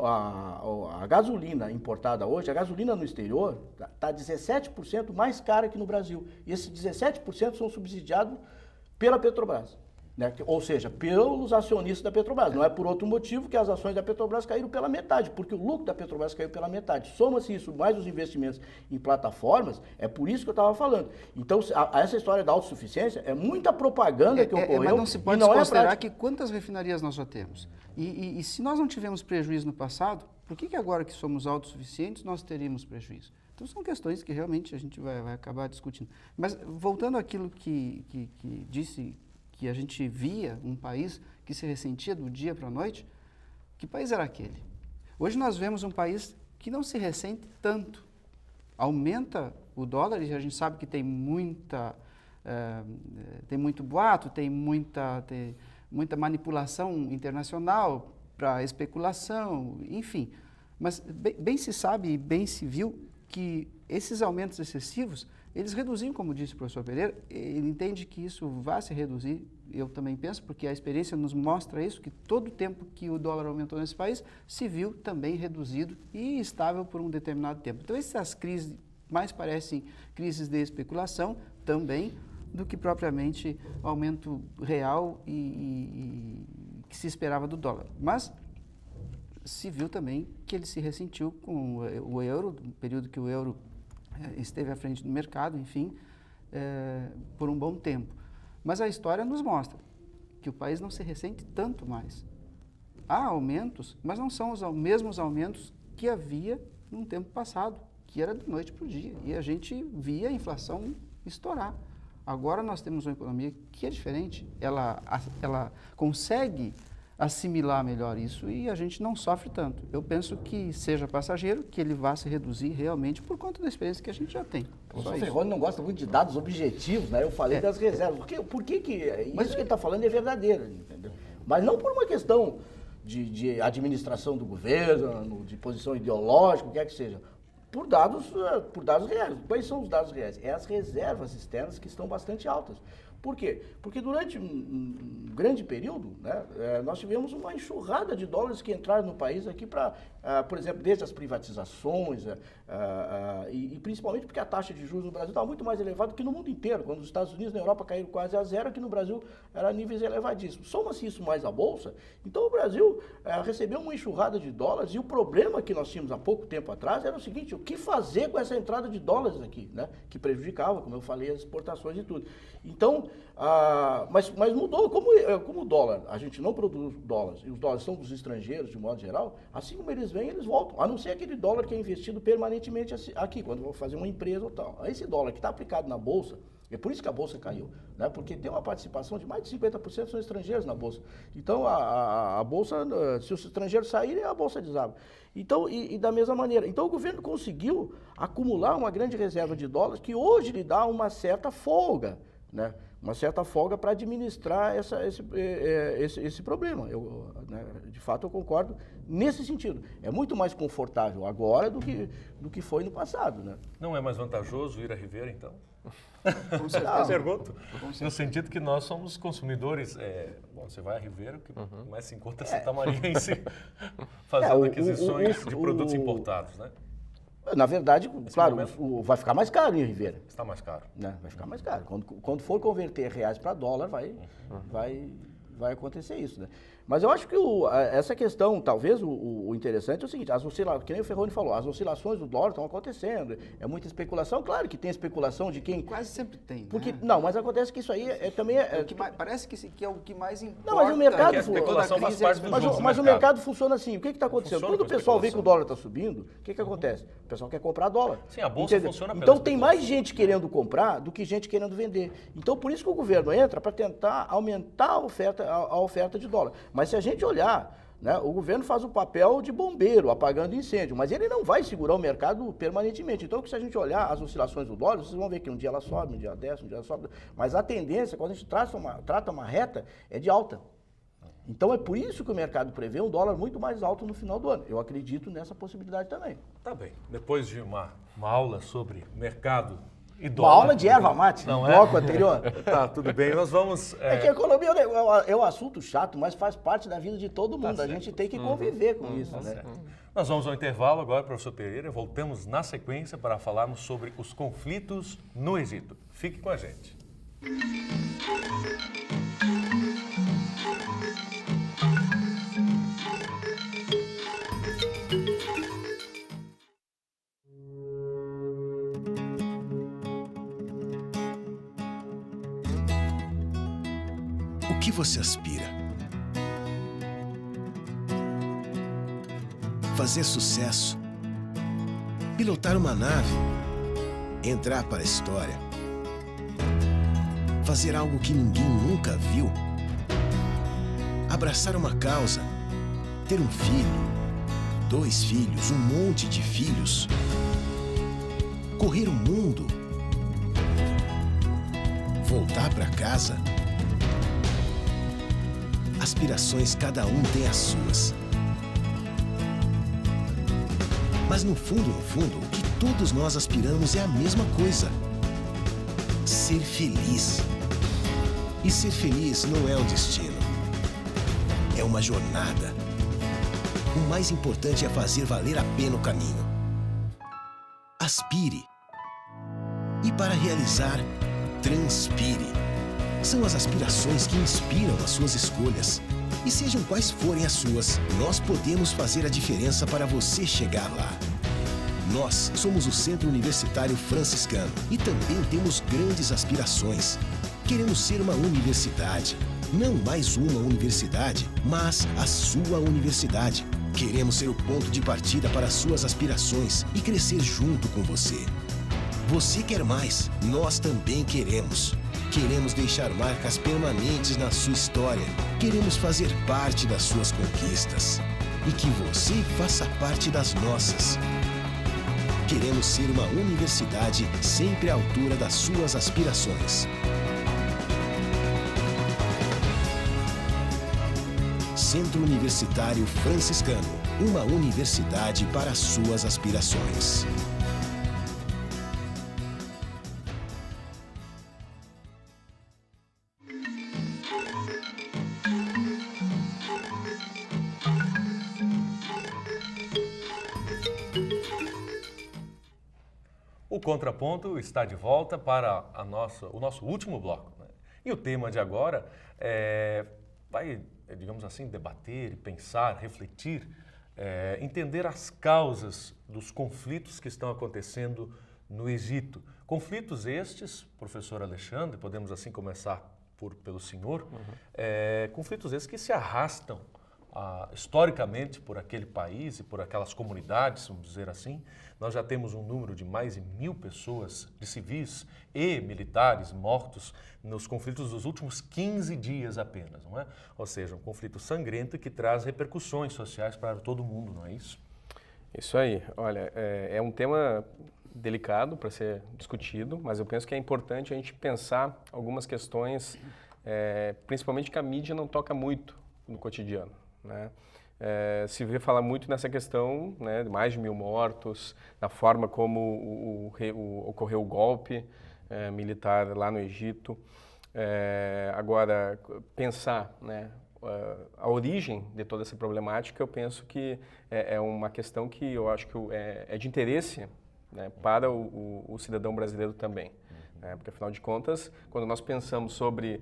a gasolina importada hoje, a gasolina no exterior, está 17% mais cara que no Brasil. E esses 17% são subsidiados pela Petrobras. Né? Ou seja, pelos acionistas da Petrobras. Não é por outro motivo que as ações da Petrobras caíram pela metade, porque o lucro da Petrobras caiu pela metade. Soma-se isso mais os investimentos em plataformas, é por isso que eu estava falando. Então, essa história da autossuficiência é muita propaganda que ocorreu. Mas não se pode desconsiderar que quantas refinarias nós já temos. E se nós não tivemos prejuízo no passado, por que agora que somos autossuficientes nós teríamos prejuízo? Então, são questões que realmente a gente vai acabar discutindo. Mas, voltando àquilo que disse... que a gente via um país que se ressentia do dia para a noite, que país era aquele? Hoje nós vemos um país que não se ressente tanto. Aumenta o dólar e a gente sabe que tem muito boato, tem muita manipulação internacional para especulação, enfim. Mas bem se sabe e bem se viu que esses aumentos excessivos eles reduziram, como disse o professor Pereira, ele entende que isso vai se reduzir, eu também penso, porque a experiência nos mostra isso, que todo o tempo que o dólar aumentou nesse país, se viu também reduzido e estável por um determinado tempo. Então, essas crises mais parecem crises de especulação também, do que propriamente aumento real e que se esperava do dólar. Mas se viu também que ele se ressentiu com o euro, no período que o euro esteve à frente do mercado, enfim, por um bom tempo. Mas a história nos mostra que o país não se ressente tanto mais. Há aumentos, mas não são os mesmos aumentos que havia num tempo passado, que era da noite para o dia. E a gente via a inflação estourar. Agora nós temos uma economia que é diferente. Ela consegue assimilar melhor isso e a gente não sofre tanto. Eu penso que seja passageiro, que ele vá se reduzir realmente por conta da experiência que a gente já tem. O professor Ferroni não gosta muito de dados objetivos, né? Eu falei das reservas. Por que isso que ele está falando é verdadeiro, entendeu? Mas não por uma questão de administração do governo, de posição ideológica, o que é que seja. Por dados reais. Quais são os dados reais? É as reservas externas que estão bastante altas. Por quê? Porque durante um grande período, né, nós tivemos uma enxurrada de dólares que entraram no país aqui para, por exemplo, desde as privatizações e principalmente porque a taxa de juros no Brasil estava muito mais elevada que no mundo inteiro. Quando os Estados Unidos e na Europa caíram quase a zero, aqui no Brasil era níveis elevadíssimos. Soma-se isso mais a Bolsa, então o Brasil recebeu uma enxurrada de dólares e o problema que nós tínhamos há pouco tempo atrás era o seguinte, o que fazer com essa entrada de dólares aqui, né, que prejudicava, como eu falei, as exportações e tudo. Então, mas mudou, como o dólar, a gente não produz dólares, e os dólares são dos estrangeiros, de modo geral, assim como eles vêm, eles voltam, a não ser aquele dólar que é investido permanentemente aqui, quando vou fazer uma empresa ou tal. Esse dólar que está aplicado na Bolsa, É por isso que a Bolsa caiu, né? Porque tem uma participação de mais de 50% são estrangeiros na Bolsa. Então, a Bolsa, se os estrangeiros saírem, a Bolsa desaba. Então, e da mesma maneira. Então, o governo conseguiu acumular uma grande reserva de dólares que hoje lhe dá uma certa folga, né? Uma certa folga para administrar esse problema. Né, de fato, eu concordo nesse sentido. É muito mais confortável agora do que foi no passado, né? Não é mais vantajoso ir a Ribeira, então? Com certeza. Pergunto. No sentido que nós somos consumidores. Bom, você vai a Ribeira, que mais se encontra santamariense fazendo aquisições de produtos importados, né? Na verdade, claro, vai ficar mais caro em Ribeira. Está mais caro. Né? Vai ficar mais caro. Quando for converter reais para dólar, vai acontecer isso, né? Mas eu acho que essa questão, talvez o interessante é o seguinte, que nem o Ferroni falou, as oscilações do dólar estão acontecendo, é muita especulação, claro que tem especulação de quem... Quase sempre tem, porque, né? Não, mas acontece que isso aí também é... Parece que é o que mais importa. Não, mas o mercado... a especulação faz parte do jogo, mas o mercado funciona assim, o que está acontecendo? Funciona Quando o pessoal vê que o dólar está subindo, o que acontece? O pessoal quer comprar dólar. Sim, a Bolsa funciona pela Então tem mais gente querendo comprar do que gente querendo vender. Então por isso que o governo entra para tentar aumentar a oferta de dólar. Mas se a gente olhar, né, o governo faz o papel de bombeiro, apagando incêndio, mas ele não vai segurar o mercado permanentemente. Então, se a gente olhar as oscilações do dólar, vocês vão ver que um dia ela sobe, um dia desce, um dia ela sobe. Mas a tendência, quando a gente trata uma reta, é de alta. Então, é por isso que o mercado prevê um dólar muito mais alto no final do ano. Eu acredito nessa possibilidade também. Tá bem. Depois de uma aula sobre mercado e Uma dólar... aula de erva mate, não no é? bloco anterior. Tá, tudo bem. Nós vamos... É que a economia é um assunto chato, mas faz parte da vida de todo mundo. Tá a gente tem que conviver com isso, né? Certo. Nós vamos ao intervalo agora, professor Pereira. Voltamos na sequência para falarmos sobre os conflitos no Egito. Fique com a gente. O que você aspira? Fazer sucesso? Pilotar uma nave? Entrar para a história? Fazer algo que ninguém nunca viu? Abraçar uma causa? Ter um filho? 2 filhos? Um monte de filhos? Correr o mundo? Voltar para casa? Aspirações, cada um tem as suas. Mas no fundo, o que todos nós aspiramos é a mesma coisa. Ser feliz. E ser feliz não é um destino. É uma jornada. O mais importante é fazer valer a pena o caminho. Aspire. E para realizar, transpire. São as aspirações que inspiram as suas escolhas. E sejam quais forem as suas, nós podemos fazer a diferença para você chegar lá. Nós somos o Centro Universitário Franciscano e também temos grandes aspirações. Queremos ser uma universidade. Não mais uma universidade, mas a sua universidade. Queremos ser o ponto de partida para as suas aspirações e crescer junto com você. Você quer mais, nós também queremos. Queremos deixar marcas permanentes na sua história. Queremos fazer parte das suas conquistas. E que você faça parte das nossas. Queremos ser uma universidade sempre à altura das suas aspirações. Centro Universitário Franciscano. Uma universidade para as suas aspirações. O Contraponto está de volta para o nosso último bloco, né? E o tema de agora vai, digamos assim, debater, pensar, refletir, entender as causas dos conflitos que estão acontecendo no Egito. Conflitos estes, professor Alexandre, podemos assim começar pelo senhor, conflitos esses que se arrastam historicamente por aquele país e por aquelas comunidades, vamos dizer assim, nós já temos um número de mais de 1.000 pessoas, de civis e militares mortos nos conflitos dos últimos 15 dias apenas, não é? Ou seja, um conflito sangrento que traz repercussões sociais para todo mundo, não é isso? Isso aí. Olha, é um tema delicado para ser discutido, mas eu penso que é importante a gente pensar algumas questões, principalmente que a mídia não toca muito no cotidiano, né? Se vê falar muito nessa questão, né, de mais de 1.000 mortos, na forma como ocorreu o golpe militar lá no Egito. Agora, pensar, né, a origem de toda essa problemática, eu penso que é uma questão que eu acho que é de interesse, né, para o cidadão brasileiro também. Porque, afinal de contas, quando nós pensamos sobre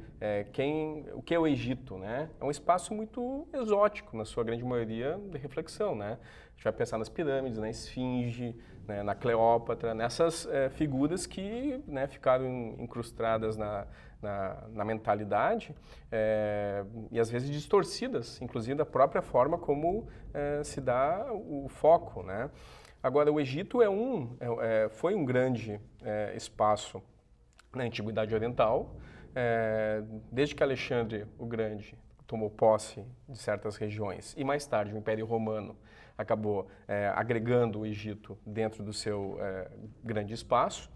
o que é o Egito, né, é um espaço muito exótico, na sua grande maioria, de reflexão, né? A gente vai pensar nas pirâmides, na Esfinge, né, na Cleópatra, nessas figuras que, né, ficaram incrustadas na mentalidade e, às vezes, distorcidas, inclusive da própria forma como se dá o foco, né? Agora, o Egito foi um grande espaço na Antiguidade Oriental, desde que Alexandre o Grande tomou posse de certas regiões e mais tarde o Império Romano acabou agregando o Egito dentro do seu grande espaço.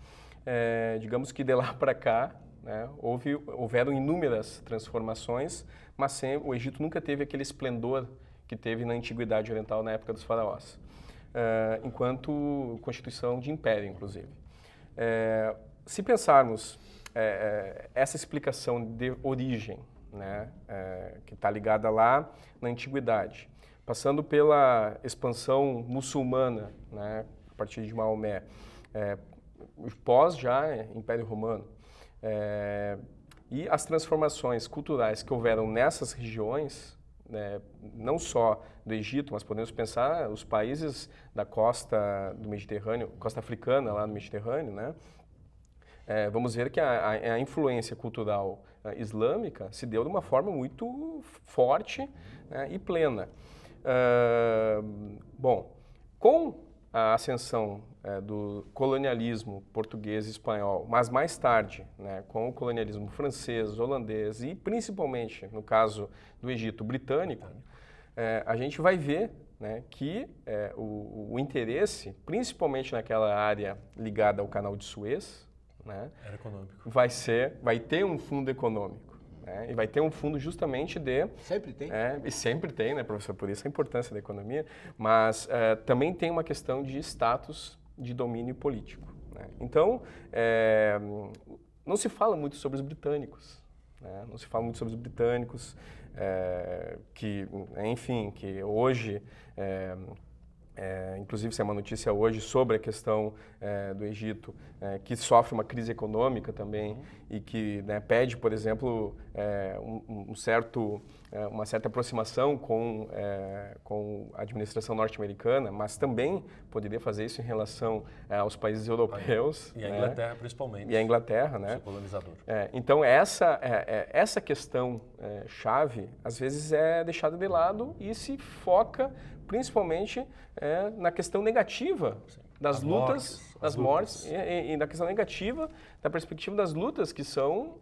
Digamos que de lá para cá, né, houveram inúmeras transformações, mas o Egito nunca teve aquele esplendor que teve na Antiguidade Oriental na época dos faraós, enquanto constituição de império, inclusive. Se pensarmos essa explicação de origem, né, que está ligada lá na Antiguidade, passando pela expansão muçulmana, né, a partir de Maomé, pós já Império Romano, e as transformações culturais que houveram nessas regiões, né, não só do Egito, mas podemos pensar os países da costa do Mediterrâneo, costa africana lá no Mediterrâneo, né? Vamos ver que a influência cultural islâmica se deu de uma forma muito forte, né, e plena. Bom, com a ascensão do colonialismo português e espanhol, mas mais tarde, né, com o colonialismo francês, holandês e principalmente, no caso do Egito, britânico, a gente vai ver, né, que o interesse, principalmente naquela área ligada ao Canal de Suez, né, era econômico. Vai ter um fundo econômico, né, e vai ter um fundo justamente de... Sempre tem. E sempre tem, né, professor? Por isso a importância da economia, mas também tem uma questão de status de domínio político, né? Então, não se fala muito sobre os britânicos, né? Não se fala muito sobre os britânicos, que, enfim, que hoje... inclusive, saiu uma notícia hoje sobre a questão do Egito, que sofre uma crise econômica também e que, né, pede, por exemplo, uma certa aproximação com a administração norte-americana, mas também poderia fazer isso em relação aos países europeus. E a Inglaterra, principalmente. E a Inglaterra, né? Seu colonizador. Então, essa questão chave, às vezes, é deixada de lado e se foca principalmente na questão negativa das lutas, das mortes e na questão negativa da perspectiva das lutas que são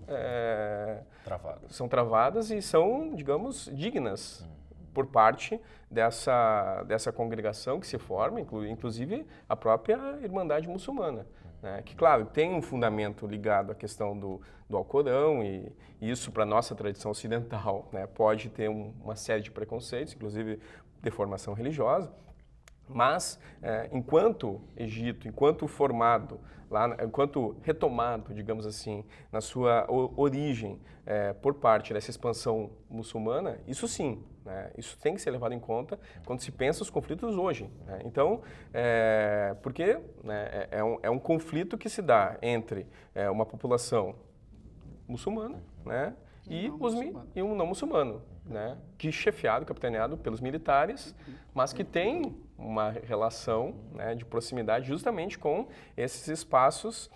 travadas e são, digamos, dignas por parte dessa congregação que se forma, inclusive a própria Irmandade Muçulmana, né, que, claro, tem um fundamento ligado à questão do Alcorão e isso, para a nossa tradição ocidental, né, pode ter uma série de preconceitos, inclusive de formação religiosa, mas enquanto Egito, enquanto formado, enquanto retomado, digamos assim, na sua origem por parte dessa expansão muçulmana, isso sim, né, isso tem que ser levado em conta quando se pensa os conflitos hoje, né? Então, porque, né, é um conflito que se dá entre uma população muçulmana, né, e um não muçulmano, né, que chefiado, capitaneado pelos militares, mas que tem uma relação, né, de proximidade justamente com esses espaços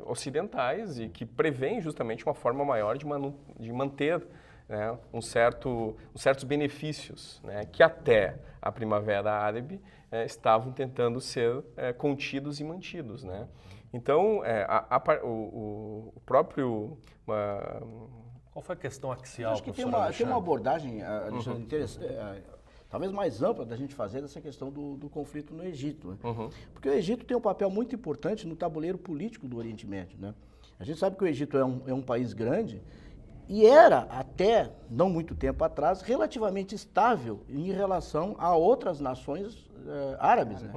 ocidentais e que prevêem justamente uma forma maior de manter né, certos benefícios, né, que até a Primavera Árabe estavam tentando ser contidos e mantidos, né? Então, o próprio... Qual foi a questão axial? Acho que tem uma abordagem, Alexandre, interessante, talvez mais ampla da gente fazer dessa questão do conflito no Egito. Né? Porque o Egito tem um papel muito importante no tabuleiro político do Oriente Médio. Né? A gente sabe que o Egito é um país grande e era, até não muito tempo atrás, relativamente estável em relação a outras nações árabes, né?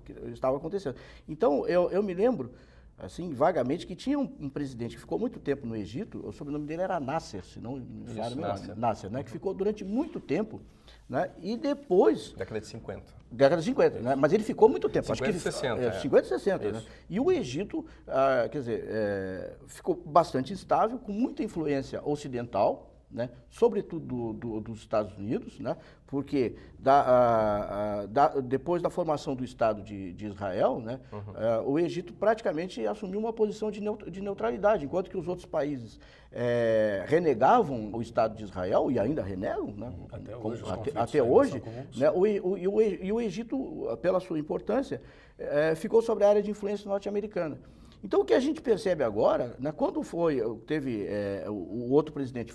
Que estava acontecendo. Então, eu me lembro, assim, vagamente, que tinha um presidente que ficou muito tempo no Egito, o sobrenome dele era Nasser, se não me engano, Nasser, né? Que ficou durante muito tempo, né? E depois... Década de 50. Década de 50, né? Mas ele ficou muito tempo. 50 e 60. 50 e 60, né? E o Egito, quer dizer, ficou bastante instável, com muita influência ocidental, né? Sobretudo dos Estados Unidos, né? Porque depois da formação do Estado de Israel, né? O Egito praticamente assumiu uma posição de neutralidade, enquanto que os outros países renegavam o Estado de Israel, e ainda renegam, né? Até hoje, né? E o Egito, pela sua importância, ficou sobre a área de influência norte-americana. Então, o que a gente percebe agora, né, quando teve o outro presidente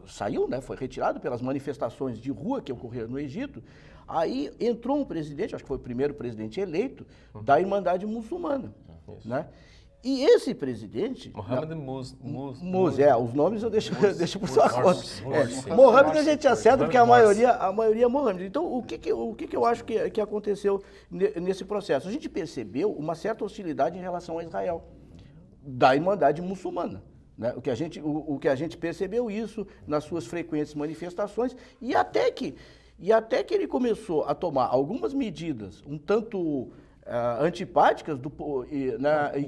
saiu, né, foi retirado pelas manifestações de rua que ocorreram no Egito, aí entrou um presidente, acho que foi o primeiro presidente eleito, da Irmandade Muçulmana. Né? E esse presidente... Mohamed os nomes eu deixo por sua conta. Mohamed a gente acerta porque a maioria é Mohamed. Então, o que eu acho que aconteceu nesse processo? A gente percebeu uma certa hostilidade em relação a Israel, da Irmandade Muçulmana. Né? O que a gente percebeu isso nas suas frequentes manifestações, e até que ele começou a tomar algumas medidas um tanto... antipáticas o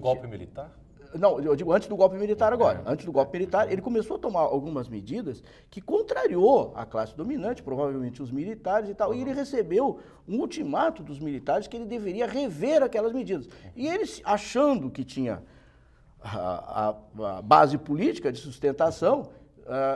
golpe militar? Não, eu digo antes do golpe militar agora. Antes do golpe militar, ele começou a tomar algumas medidas que contrariou a classe dominante, provavelmente os militares e tal, e ele recebeu um ultimato dos militares que ele deveria rever aquelas medidas. E ele, achando que tinha a base política de sustentação,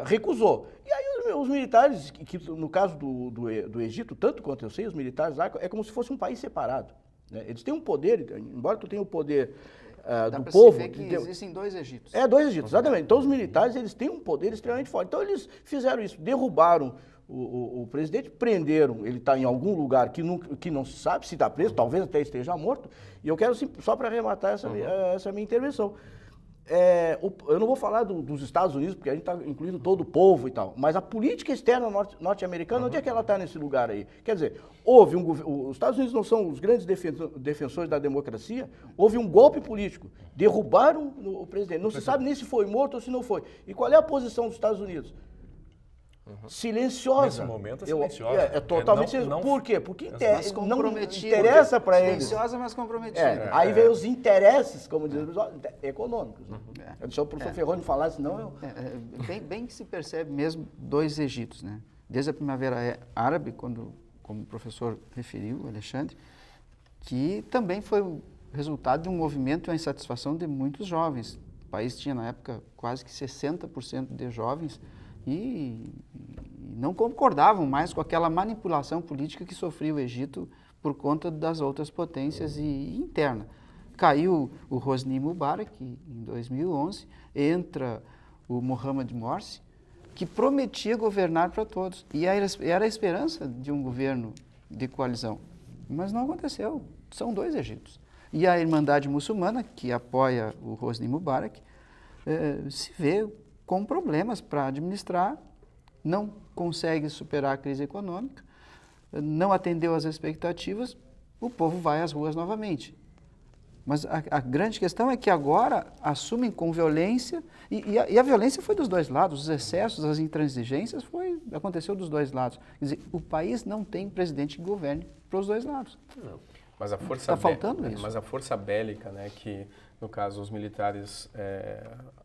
recusou. E aí os militares, que no caso do Egito, tanto quanto eu sei, os militares lá, é como se fosse um país separado. Eles têm um poder, embora tu tenha o poder do povo... Dá para se ver que existem dois Egitos. Dois Egitos, exatamente. Então os militares, eles têm um poder extremamente forte. Então eles fizeram isso, derrubaram o presidente, prenderam, ele está em algum lugar que não se sabe se está preso, talvez até esteja morto. E eu quero, só para arrematar essa minha intervenção, eu não vou falar dos Estados Unidos, porque a gente está incluindo todo o povo e tal, mas a política externa norte-americana, onde é que ela está nesse lugar aí? Quer dizer, os Estados Unidos não são os grandes defensores da democracia, houve um golpe político, derrubaram o presidente, não se sabe nem se foi morto ou se não foi. E qual é a posição dos Estados Unidos? Silenciosa. Nesse momento é silenciosa. É totalmente silenciosa. Por quê? Porque não comprometida. Interessa para eles. Silenciosa, mas comprometida. Aí vem os interesses, como diz o pessoal, econômicos. Deixa o professor Ferroni falar, senão Bem que se percebe mesmo dois Egitos, né? Desde a Primavera Árabe, como o professor referiu, Alexandre, que também foi o resultado de um movimento e uma insatisfação de muitos jovens. O país tinha, na época, quase que 60% de jovens e não concordavam mais com aquela manipulação política que sofria o Egito por conta das outras potências e interna. Caiu o Hosni Mubarak em 2011, entra o Mohamed Morsi, que prometia governar para todos. E era a esperança de um governo de coalizão. Mas não aconteceu. São dois Egitos. E a Irmandade Muçulmana, que apoia o Hosni Mubarak, se vê com problemas para administrar, não consegue superar a crise econômica, não atendeu às expectativas, o povo vai às ruas novamente. Mas a grande questão é que agora assumem com violência, e a violência foi dos dois lados, os excessos, as intransigências, aconteceu dos dois lados. Quer dizer, o país não tem presidente que governe para os dois lados. Mas a força Está faltando isso. Mas a força bélica, né, que no caso os militares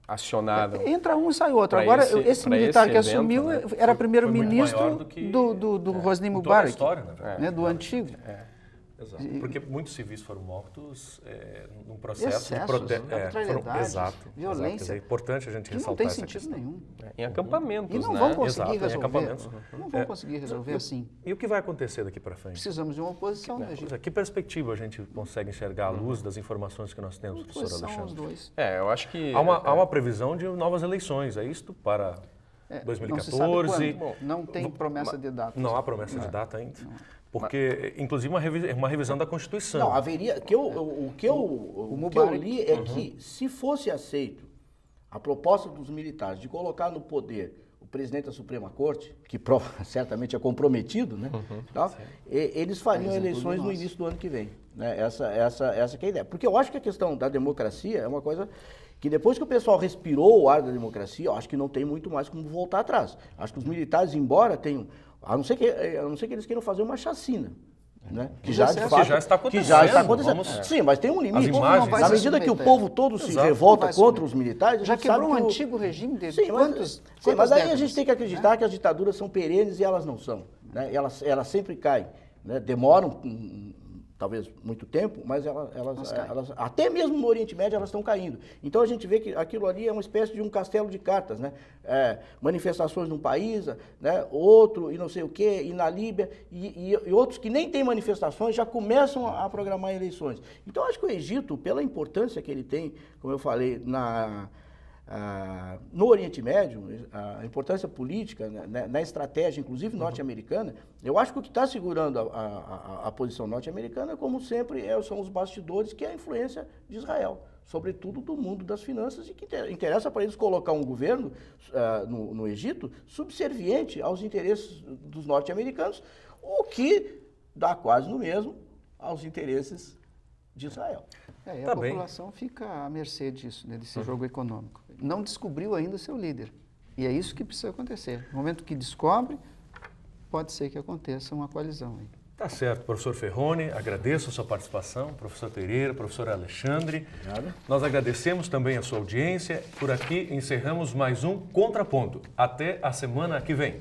acionaram... Entra um e sai outro. Agora, esse militar que assumiu era primeiro-ministro do Hosni Mubarak, história, né, do antigo. Exato, porque muitos civis foram mortos num processo excessos, de arbitrariedades, exato, violência. Quer dizer, é importante a gente Que ressaltar não essa tem sentido questão. nenhum. Em acampamentos, E não né? vão conseguir Exato, em resolver. acampamentos. Não vão conseguir resolver assim. E o que vai acontecer daqui para frente? Precisamos de uma oposição no Egito. Que perspectiva a gente consegue enxergar à luz das informações que nós temos, professor Oposição aos Alexandre? dois. Eu acho que... Há uma previsão de novas eleições, é isto para 2014? Não se sabe quando. Não tem promessa de data. Não há promessa de data ainda? Porque, inclusive, uma revisão da Constituição. Não, haveria... O que eu li é que, se fosse aceito a proposta dos militares de colocar no poder o presidente da Suprema Corte, que certamente é comprometido, né? Eles fariam eleições no início do ano que vem. Né? Essa que é a ideia. Porque eu acho que a questão da democracia é uma coisa que depois que o pessoal respirou o ar da democracia, eu acho que não tem muito mais como voltar atrás. Acho que os militares, embora tenham... A não ser que eles queiram fazer uma chacina. Né? Que já está acontecendo. Sim, mas tem um limite. Na medida que o povo todo se revolta contra os militares... Já quebrou um antigo regime de quantas mas aí décadas? a gente tem que acreditar que as ditaduras são perenes e elas não são. Né? Elas sempre caem. Né? Demoram... talvez muito tempo, mas elas até mesmo no Oriente Médio elas estão caindo. Então a gente vê que aquilo ali é uma espécie de um castelo de cartas, né? Manifestações num país, né? Outro e não sei o quê, e na Líbia, e outros que nem têm manifestações já começam a programar eleições. Então acho que o Egito, pela importância que ele tem, como eu falei, no Oriente Médio, a importância política, né, na estratégia, inclusive norte-americana, eu acho que o que está segurando a posição norte-americana, como sempre, são os bastidores, que é a influência de Israel, sobretudo do mundo das finanças, e que interessa para eles colocar um governo no Egito subserviente aos interesses dos norte-americanos, o que dá quase no mesmo aos interesses de Israel. A população fica à mercê disso, né, desse jogo econômico. Não descobriu ainda o seu líder. E é isso que precisa acontecer. No momento que descobre, pode ser que aconteça uma coalizão aí. Tá certo, professor Ferroni, agradeço a sua participação, professor Pereira, professor Alexandre. Obrigado. Nós agradecemos também a sua audiência. Por aqui encerramos mais um Contraponto. Até a semana que vem.